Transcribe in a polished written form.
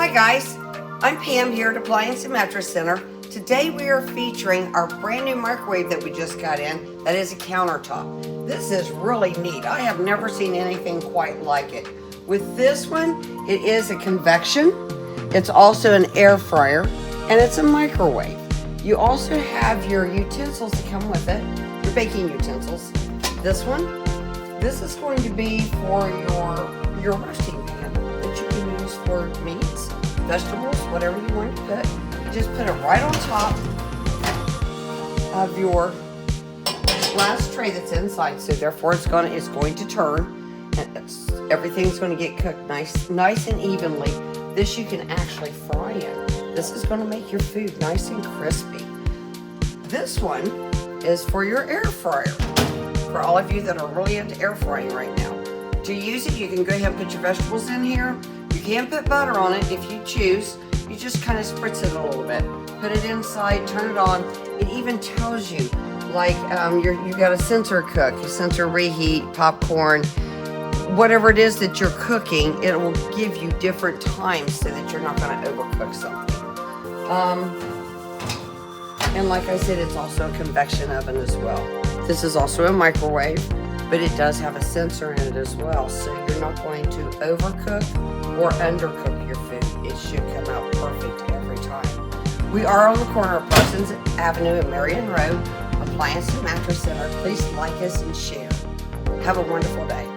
Hi guys, I'm Pam here at Appliance and Mattress Center. Today we are featuring our brand new microwave that we just got in. That is a countertop. This is really neat. I have never seen anything quite like it. With this one, it is a convection. It's also an air fryer, and it's a microwave. You also have your utensils that come with it, your baking utensils. This one, this is going to be for your roasting pan that you can use for meats, vegetables, whatever you want to put. You just put it right on top of your glass tray that's inside, so therefore it's going to turn, and everything's going to get cooked nice and evenly. This you can actually fry in. This is going to make your food nice and crispy. This one is for your air fryer. For all of you that are really into air frying right now. To use it, you can go ahead and put your vegetables in here. You can put butter on it if you choose. You just kind of spritz it a little bit. Put it inside, turn it on. It even tells you, like you got a sensor cook, you sensor reheat, popcorn, whatever it is that you're cooking, it will give you different times so that you're not going to overcook something. And like I said, it's also a convection oven as well. This is also a microwave, but it does have a sensor in it as well, so you're not going to overcook or undercook your food. It should come out perfect every time. We are on the corner of Parsons Avenue and Marion Road, Appliance and Mattress Center. Please like us and share. Have a wonderful day.